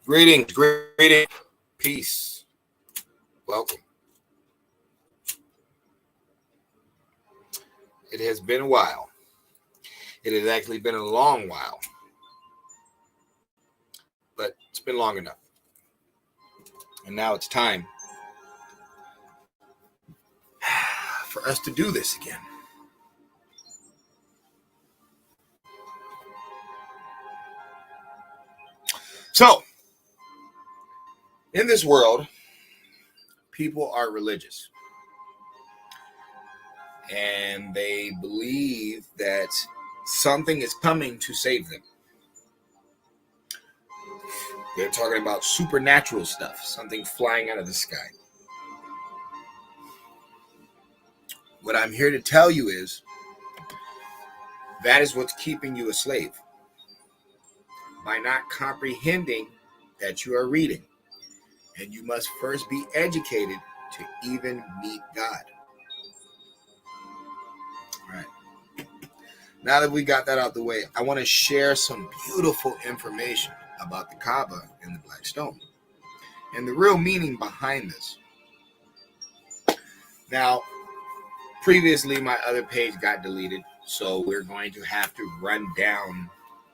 Greetings, peace, welcome. It has been a while. It has actually been a long while, but it's been long enough. And now it's time for us to do this again. So, in this world, people are religious. And they believe that something is coming to save them. They're talking about supernatural stuff, something flying out of the sky. What I'm here to tell you is that is what's keeping you a slave. By not comprehending that you are reading. And you must first be educated to even meet God. All right. Now that we got that out the way, I want to share some beautiful information about the Kaaba and the Black Stone and the real meaning behind this. Now, previously my other page got deleted, so we're going to have to run down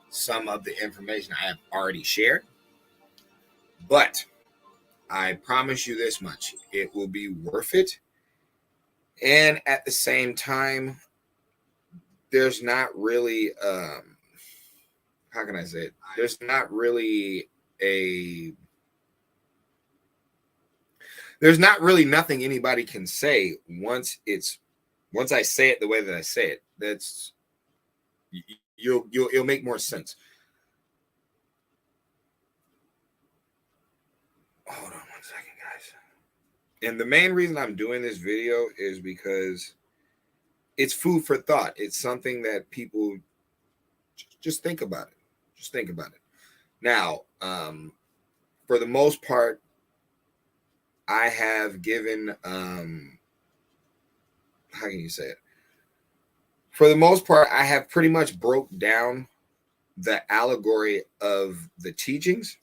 some of the information I have already shared. But I promise you this much, it will be worth it. And at the same time, there's not really, how can I say it? There's not really nothing anybody can say once I say it the way that I say it. That's it'll make more sense. Hold on 1 second, guys. And the main reason I'm doing this video is because it's food for thought. It's something that people just think about it. Just think about it. Now, for the most part, I have given, how can you say it? For the most part, I have pretty much broke down the allegory of the teachings.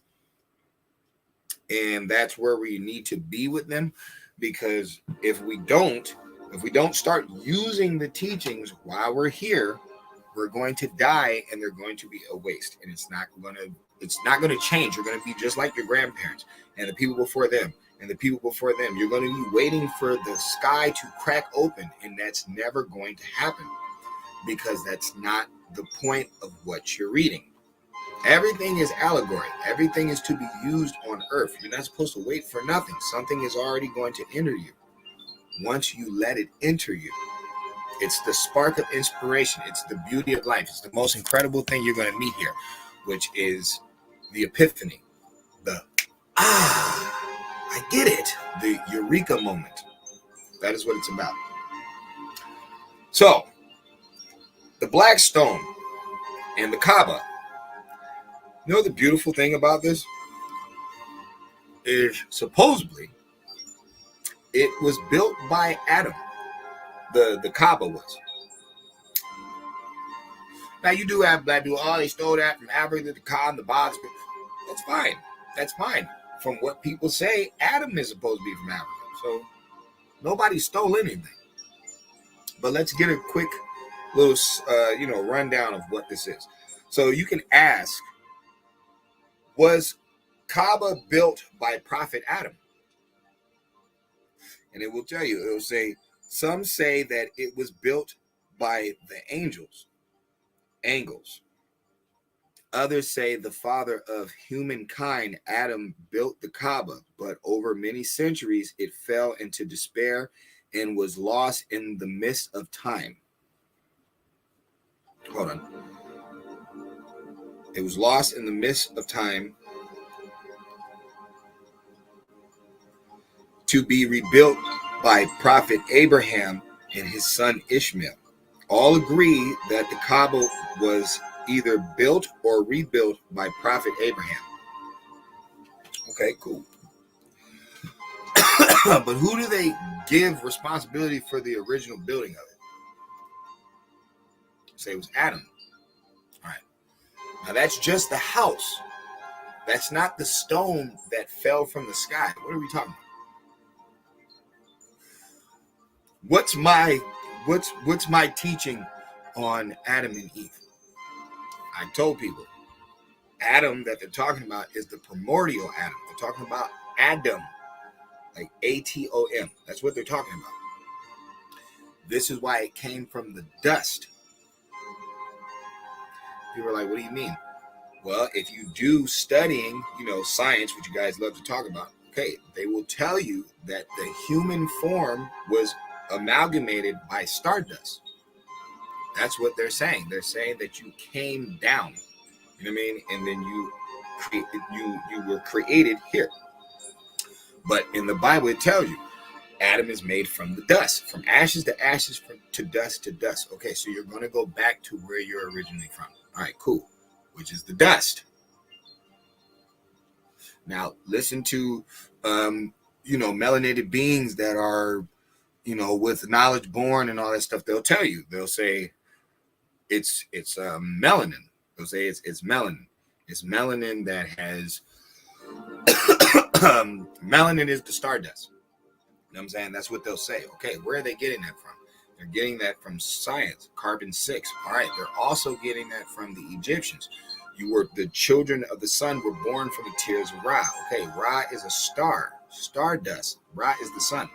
And that's where we need to be with them. Because if we don't start using the teachings while we're here, we're going to die and they're going to be a waste. And it's not going to change. You're going to be just like your grandparents and the people before them and the people before them. You're going to be waiting for the sky to crack open, and that's never going to happen because that's not the point of what you're reading. Everything is allegory. Everything is to be used on earth. You're not supposed to wait for nothing. Something is already going to enter you once you let it enter you. It's the spark of inspiration. It's the beauty of life. It's the most incredible thing you're going to meet here, which is the epiphany. I get it. The eureka moment. That is what it's about. So, the Black Stone and the Kaaba. You know the beautiful thing about this? Is supposedly it was built by Adam. The Kaaba was. Now you do have black people, they stole that from Africa, the Kaaba, the box. That's fine. That's fine. From what people say, Adam is supposed to be from Africa. So nobody stole anything. But let's get a quick little rundown of what this is. So you can ask, was Kaaba built by Prophet Adam? And it will tell you, it will say, some say that it was built by the angels. Others say the father of humankind, Adam, built the Kaaba, but over many centuries it fell into despair and was lost in the midst of time. Hold on. It was lost in the midst of time to be rebuilt by Prophet Abraham and his son Ishmael. All agree that the Kaaba was either built or rebuilt by Prophet Abraham. Okay, cool. But who do they give responsibility for the original building of it? Say it was Adam. All right. Now that's just the house. That's not the stone that fell from the sky. What are we talking about? What's my teaching on Adam and Eve? I told people Adam that they're talking about is the primordial Adam. They're talking about Adam, like Atom. That's what they're talking about. This is why it came from the dust. People are like, what do you mean? Well, if you do studying, science, which you guys love to talk about, okay, they will tell you that the human form was amalgamated by stardust. That's what they're saying. They're saying that you came down, you know what I mean? And then you were created here. But in the Bible, it tells you Adam is made from the dust, from ashes to ashes, to dust to dust. Okay, so you're going to go back to where you're originally from. All right, cool. Which is the dust. Now, listen to, melanated beings that are, with knowledge born and all that stuff. They'll tell you. They'll say it's melanin. They'll say it's melanin. It's melanin that has melanin is the stardust. You know what I'm saying? That's what they'll say. Okay, where are they getting that from? They're getting that from science, carbon-6. All right, they're also getting that from the Egyptians. The children of the sun were born from the tears of Ra. Okay, Ra is a star, stardust. Ra is the sun.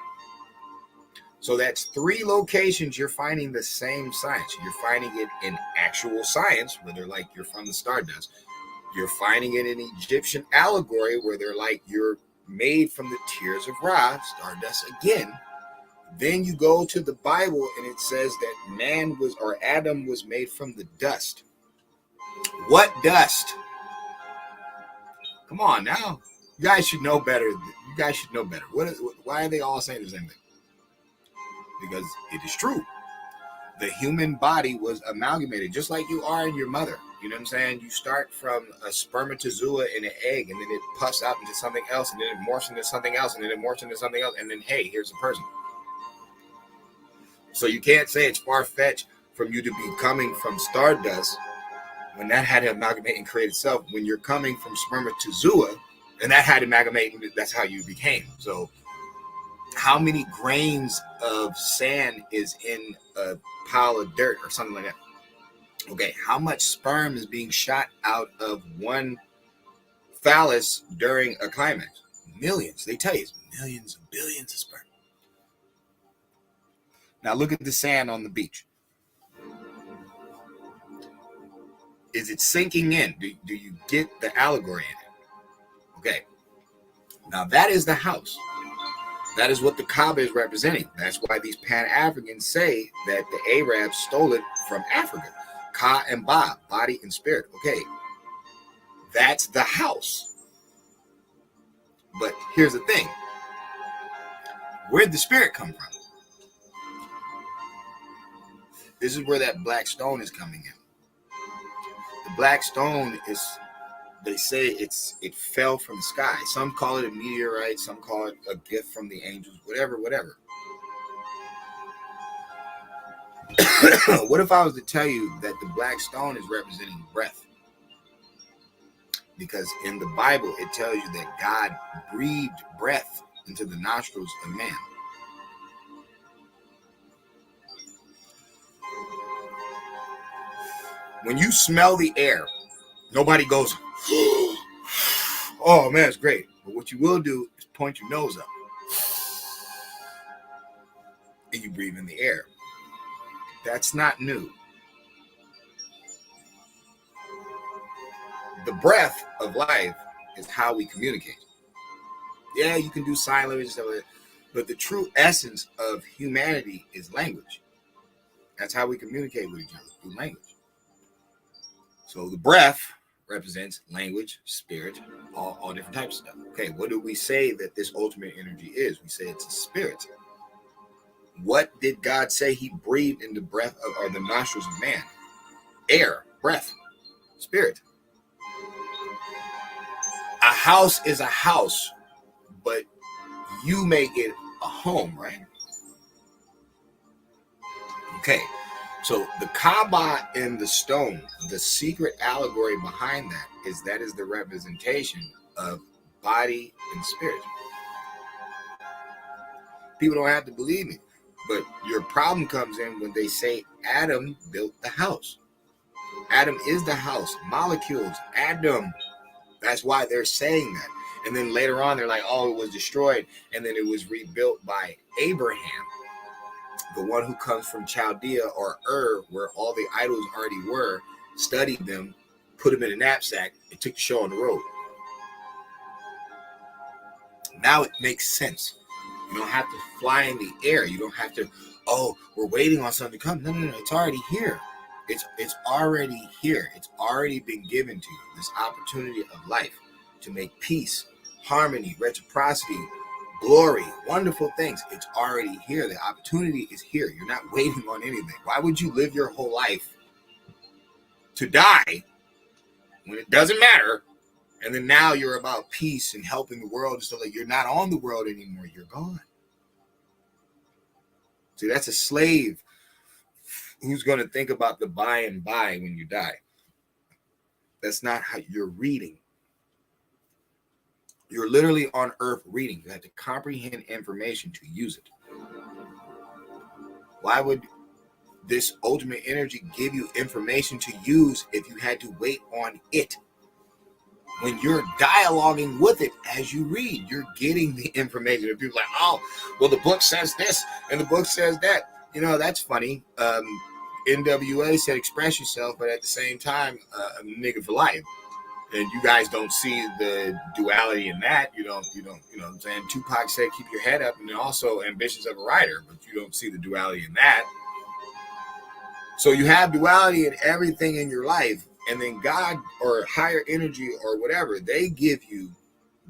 So that's 3 locations you're finding the same science. You're finding it in actual science, where they're like, you're from the stardust. You're finding it in Egyptian allegory, where they're like, you're made from the tears of Ra, stardust again. Then you go to the Bible and it says that Adam was made from the dust. What dust? Come on now. You guys should know better. Why are they all saying the same thing? Because it is true. The human body was amalgamated, just like you are in your mother. You know what I'm saying? You start from a spermatozoa in an egg, and then it puffs out into something else, and then it morphs into something else, and then it morphs into something else, and then, hey, here's a person. So you can't say it's far-fetched from you to be coming from stardust when that had to amalgamate and create itself. When you're coming from spermatozoa, and that had to amalgamate, and that's how you became. So how many grains of sand is in a pile of dirt or something like that? Okay, how much sperm is being shot out of one phallus during a climax? Millions. They tell you it's millions of billions of sperm. Now look at the sand on the beach. Is it sinking in? Do you get the allegory in it? Okay. Now that is the house. That is what the Kaaba is representing. That's why these Pan-Africans say that the Arabs stole it from Africa. Ka and Ba, body and spirit. Okay, that's the house. But here's the thing. Where'd the spirit come from? This is where that black stone is coming in. The black stone is, they say it fell from the sky. Some call it a meteorite. Some call it a gift from the angels. Whatever. What if I was to tell you that the black stone is representing breath? Because in the Bible, it tells you that God breathed breath into the nostrils of man. When you smell the air, nobody goes, oh man, it's great. But what you will do is point your nose up and you breathe in the air. That's not new. The breath of life is how we communicate. Yeah, you can do sign language and stuff like that, but the true essence of humanity is language. That's how we communicate with each other, through language. So the breath represents language, spirit, all different types of stuff. Okay, what do we say that this ultimate energy is? We say it's a spirit. What did God say he breathed in the breath of, or the nostrils of man? Air, breath, spirit. A house is a house, but you make it a home, right? Okay, So the Kaaba and the stone, the secret allegory behind that is the representation of body and spirit. People don't have to believe me, but your problem comes in when they say Adam built the house. Adam is the house, molecules, Adam. That's why they're saying that. And then later on, they're like, oh, it was destroyed. And then it was rebuilt by Abraham, the one who comes from Chaldea or where all the idols already were, studied them, put them in a knapsack, and took the show on the road. Now it makes sense. You don't have to fly in the air. You don't have to, oh, we're waiting on something to come. No. It's already here. It's already here. It's already been given to you. This opportunity of life to make peace, harmony, reciprocity, glory, wonderful things. It's already here. The opportunity is here. You're not waiting on anything. Why would you live your whole life to die when it doesn't matter? And then now you're about peace and helping the world and stuff like you're not on the world anymore. You're gone. See, that's a slave who's going to think about the by and by when you die. That's not how you're reading. You're literally on earth reading. You have to comprehend information to use it. Why would this ultimate energy give you information to use if you had to wait on it? When you're dialoguing with it as you read, you're getting the information. If people are like, oh, well, the book says this and the book says that. You know, that's funny. NWA said express yourself, but at the same time, nigga for life. And you guys don't see the duality in that. You know what I'm saying? Tupac said keep your head up, and then also ambitions of a writer, but you don't see the duality in that. So you have duality in everything in your life. And then God or higher energy or whatever, they give you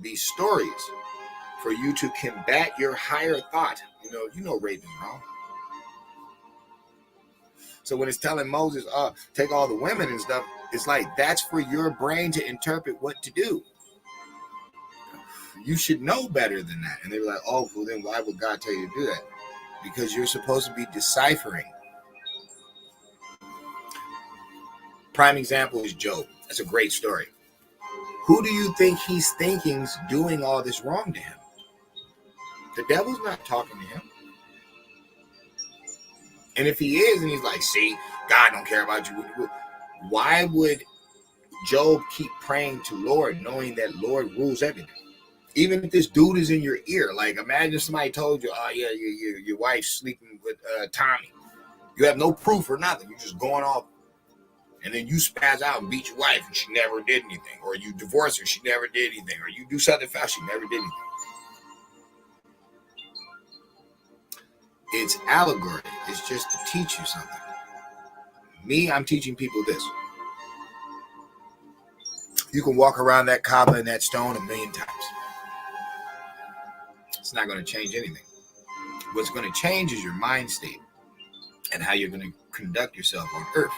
these stories for you to combat your higher thought. You know Raven's wrong. So when it's telling Moses, take all the women and stuff, it's like that's for your brain to interpret what to do. You should know better than that. And they're like, oh, well then why would God tell you to do that? Because you're supposed to be deciphering. Prime example is Job. That's a great story. Who do you think he's thinking's doing all this wrong to him? The devil's not talking to him. And if he is, and he's like, see, God don't care about you. Why would Job keep praying to Lord, knowing that Lord rules everything? Even if this dude is in your ear, like imagine somebody told you, oh yeah, your wife's sleeping with Tommy. You have no proof or nothing. You're just going off. And then you spaz out and beat your wife and she never did anything. Or you divorce her, she never did anything. Or you do something fast, she never did anything. It's allegory. It's just to teach you something. Me, I'm teaching people this. You can walk around that Kaaba and that stone 1,000,000 times. It's not going to change anything. What's going to change is your mind state and how you're going to conduct yourself on earth.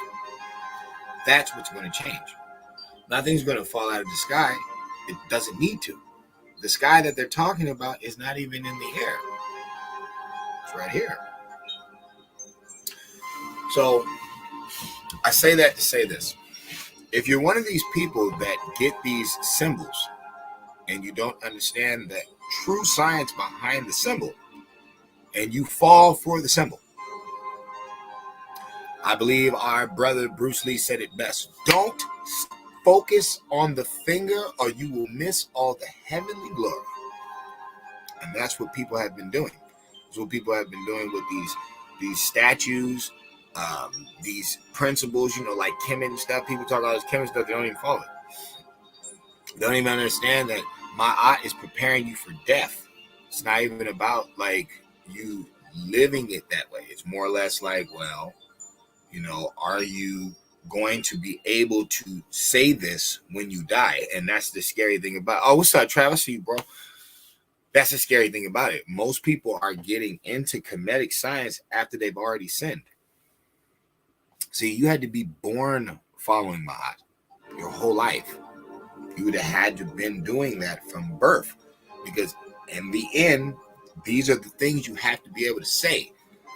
That's what's going to change. Nothing's going to fall out of the sky. It doesn't need to. The sky that they're talking about is not even in the air. It's right here. So I say that to say this. If you're one of these people that get these symbols and you don't understand the true science behind the symbol and you fall for the symbol, I believe our brother Bruce Lee said it best. Don't focus on the finger or you will miss all the heavenly glory. And that's what people have been doing. That's what people have been doing with these statues, these principles, like Kemet and stuff. People talk about this Kemet stuff, they don't even follow it. They don't even understand that Ma'at is preparing you for death. It's not even about like you living it that way. It's more or less like, well, are you going to be able to say this when you die? And that's the scary thing about it. Oh, what's up, Travis? See you, bro. That's the scary thing about it. Most people are getting into Kemetic science after they've already sinned. See, you had to be born following Ma'at your whole life. You would have had to been doing that from birth. Because in the end, these are the things you have to be able to say.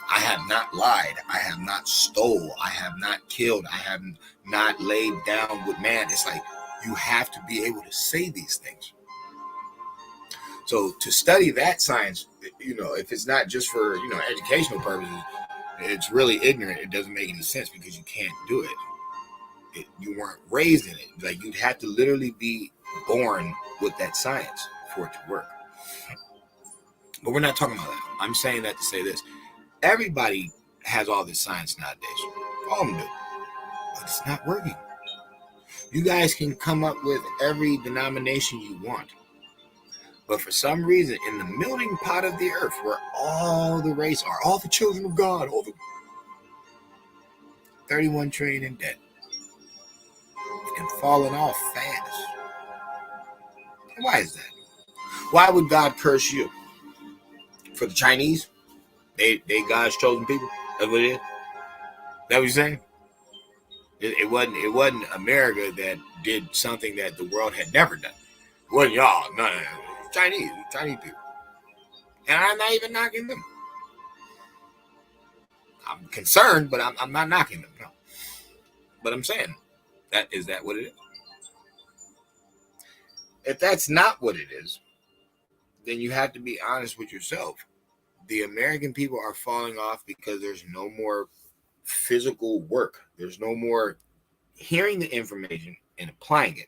I have not lied. I have not stole. I have not killed. I have not laid down with man. It's like you have to be able to say these things. So to study that science, if it's not just for, educational purposes, it's really ignorant. It doesn't make any sense because you can't do it. You weren't raised in it. Like you'd have to literally be born with that science for it to work. But we're not talking about that. I'm saying that to say this. Everybody has all this science nowadays. All of them do. But it's not working. You guys can come up with every denomination you want. But for some reason, in the melting pot of the earth, where all the race are, all the children of God, all the 31 trillion in debt, and falling off fast. Why is that? Why would God curse you? For the Chinese? They God's chosen people? That's what it is? That what you're saying? It wasn't America that did something that the world had never done. It wasn't y'all. No. Chinese people. And I'm not even knocking them. I'm concerned, but I'm not knocking them. No. But I'm saying, is that what it is? If that's not what it is, then you have to be honest with yourself. The American people are falling off because there's no more physical work. There's no more hearing the information and applying it.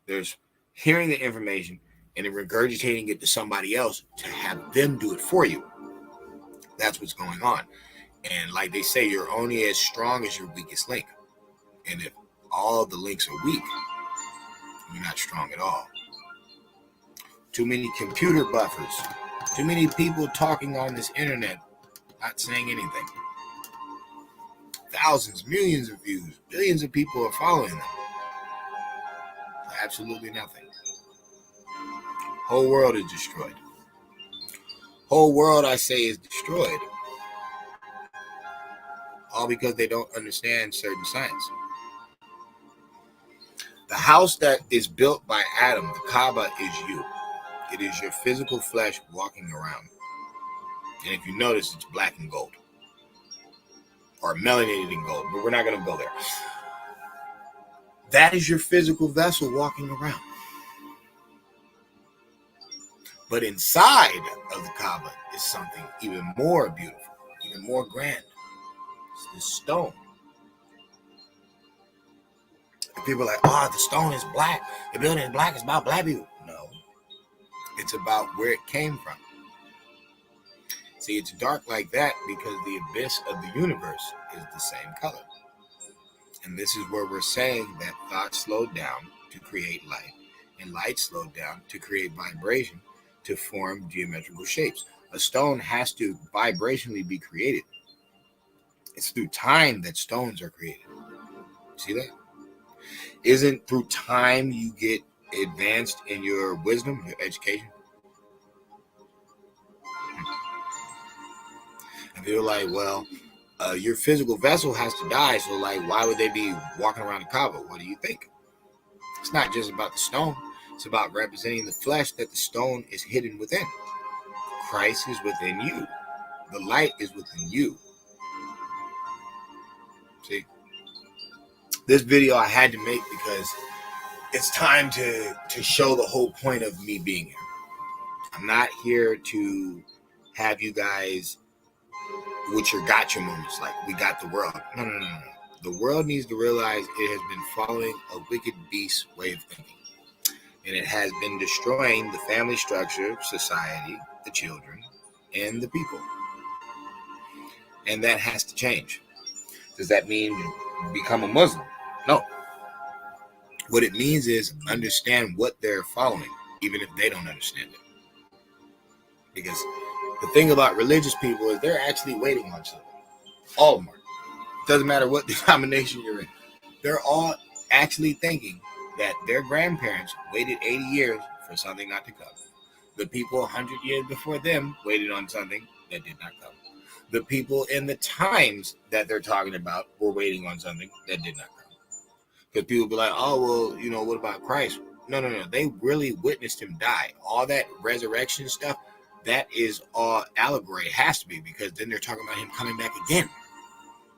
There's hearing the information and then regurgitating it to somebody else to have them do it for you. That's what's going on. And like they say, you're only as strong as your weakest link. And if all the links are weak, you're not strong at all. Too many computer buffers. Too many people talking on this internet, not saying anything. Thousands, millions of views, billions of people are following them. Absolutely nothing. Whole world is destroyed. Whole world, I say, is destroyed. All because they don't understand certain science. The house that is built by Adam, the Kaaba, is you. It is your physical flesh walking around. And if you notice, it's black and gold. Or melanated in gold. But we're not going to go there. That is your physical vessel walking around. But inside of the Kaaba is something even more beautiful, even more grand. It's the stone. And people are like, the stone is black. The building is black. It's about black people. No. It's about where it came from. See, it's dark like that because the abyss of the universe is the same color. And this is where we're saying that thought slowed down to create light, and light slowed down to create vibration to form geometrical shapes. A stone has to vibrationally be created. It's through time that stones are created. See that? Isn't through time you get advanced in your wisdom, your education? And people are like, well, your physical vessel has to die, so like, why would they be walking around the Kaaba? What do you think? It's not just about the stone. It's about representing the flesh that the stone is hidden within. Christ is within you. The light is within you. See? This video I had to make because it's time to show the whole point of me being here. I'm not here to have you guys with your gotcha moments like we got the world. No. The world needs to realize it has been following a wicked beast way of thinking. And it has been destroying the family structure, society, the children, and the people. And that has to change. Does that mean become a Muslim? No. What it means is understand what they're following, even if they don't understand it. Because the thing about religious people is they're actually waiting on something. All of them are. Doesn't matter what denomination you're in. They're all actually thinking that their grandparents waited 80 years for something not to come. The people 100 years before them waited on something that did not come. The people in the times that they're talking about were waiting on something that did not come. Because people be like, oh, well, what about Christ? No. They really witnessed him die. All that resurrection stuff, that is all allegory. It has to be, because then they're talking about him coming back again.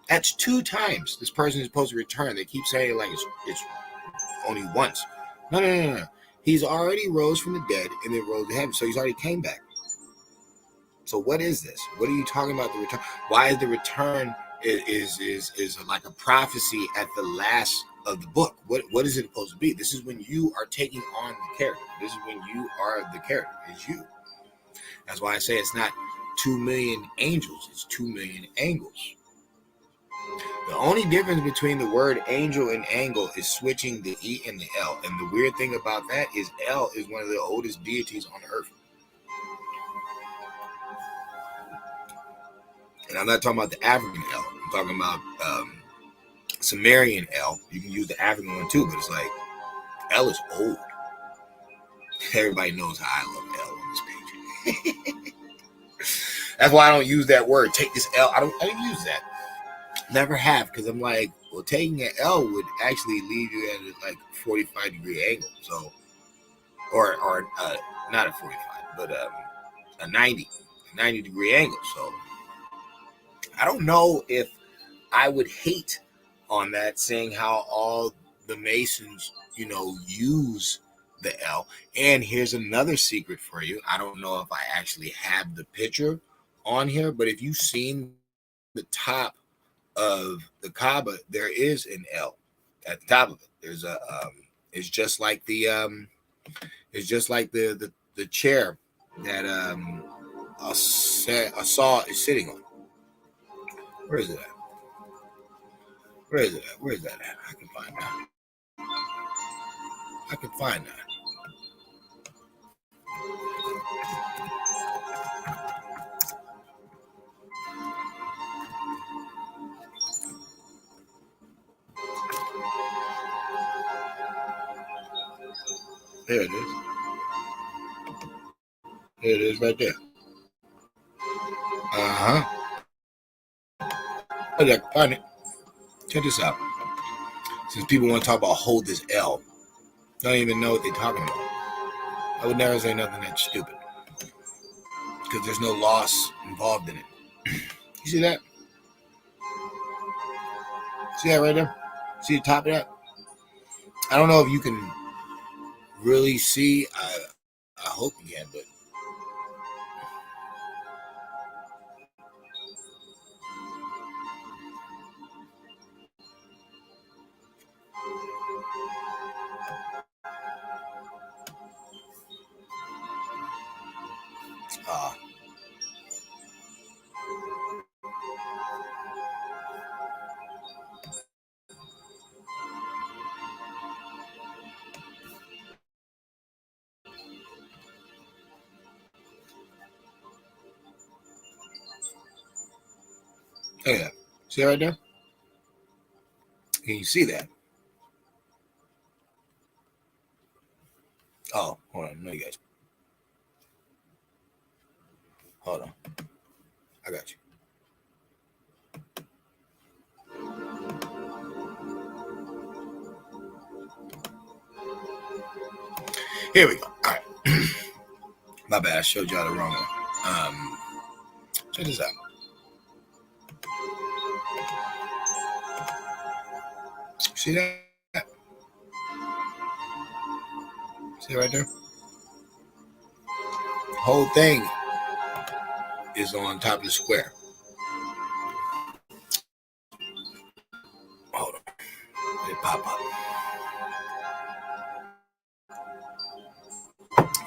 That's 2 times this person is supposed to return. They keep saying like it's only once. No. He's already rose from the dead and then rose to heaven. So he's already came back. So what is this? What are you talking about the return? Why is the return is like a prophecy at the last of the book? What is it supposed to be? This is when you are taking on the character. This is when you are the character. It's you. That's why I say it's not 2 million angels. It's 2 million angles. The only difference between the word angel and angle is switching the E and the L. And the weird thing about that is L is one of the oldest deities on earth. And I'm not talking about the African L. I'm talking about Sumerian L. You can use the African one too, but it's like L is old. Everybody knows how I love L on this page. That's why I don't use that word. Take this L. I don't use that. Never have, because I'm like, well, taking an L would actually leave you at a, like 45-degree angle. So, or not a 45, but a 90-degree angle. So, I don't know if I would hate on that, saying how all the Masons, use the L. And here's another secret for you. I don't know if I actually have the picture on here, but if you've seen the top of the Kaaba, there is an L at the top of it. There's a it's just like the chair that a saw is sitting on. Where is it at? Where is that at? I can find that. There it is. There it is right there. I can find it. Check this out. Since people want to talk about hold this L, don't even know what they're talking about. I would never say nothing that's stupid, because there's no loss involved in it. You see that? See that right there? See the top of that? I don't know if you can really see. I hope you can, but look at that. See that right there? Can you see that? Oh, hold on. No, you guys. Hold on. I got you. Here we go. All right. My bad. I showed y'all the wrong one. Check this out. See that? See it right there? The whole thing is on top of the square. Hold on. Let it pop up.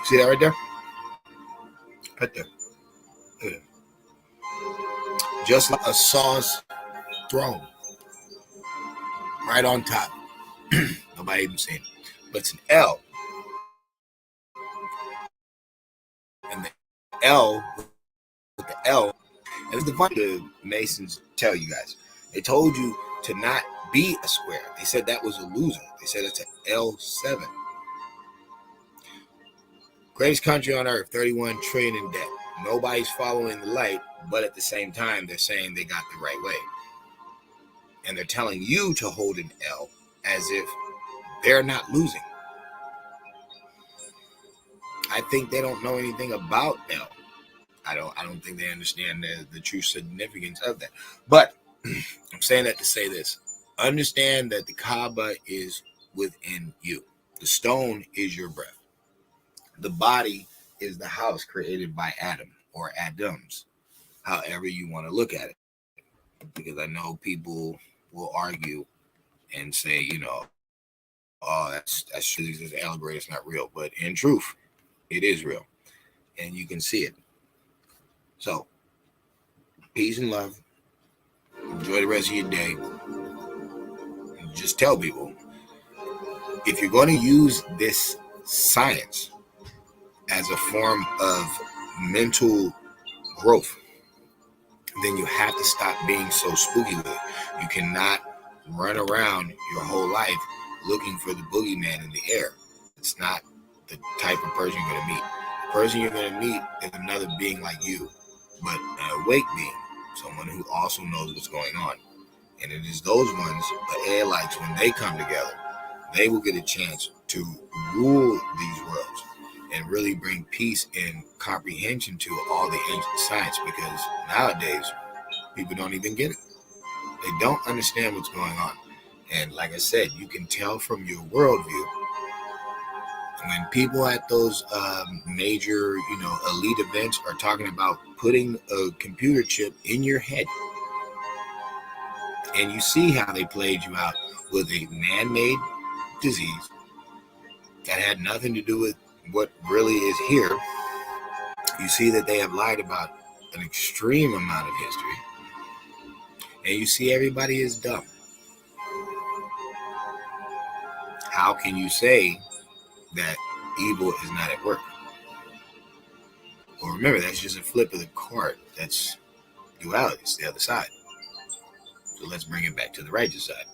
See that right there? Right there. Yeah. Just like a saw's throne. Right on top. Nobody even seen it. But it's an L. And the L with the L. And it's the fun the Masons tell you guys. They told you to not be a square. They said that was a loser. They said it's an L7. Greatest country on earth, 31 trillion in debt. Nobody's following the light, but at the same time, they're saying they got the right way. And they're telling you to hold an L as if they're not losing. I think they don't know anything about L. I don't think they understand the true significance of that. But I'm saying that to say this. Understand that the Kaaba is within you. The stone is your breath. The body is the house created by Adam or Adams, however you want to look at it. Because I know people will argue and say, oh, that's just allegory, it's not real. But in truth, it is real. And you can see it. So, peace and love. Enjoy the rest of your day. And just tell people, if you're going to use this science as a form of mental growth, then you have to stop being so spooky with it. You cannot run around your whole life looking for the boogeyman in the air. It's not the type of person you're going to meet. The person you're going to meet is another being like you, but an awake being, someone who also knows what's going on. And it is those ones, the Aelites, when they come together, they will get a chance to rule these worlds and really bring peace and comprehension to all the ancient science, because nowadays people don't even get it. They don't understand what's going on. And like I said, you can tell from your worldview when people at those major, elite events are talking about putting a computer chip in your head, and you see how they played you out with a man-made disease that had nothing to do with what really is here. You see that they have lied about an extreme amount of history, and you see everybody is dumb. How can you say that evil is not at work? Well, remember, that's just a flip of the card. That's duality. It's the other side. So let's bring it back to the righteous side.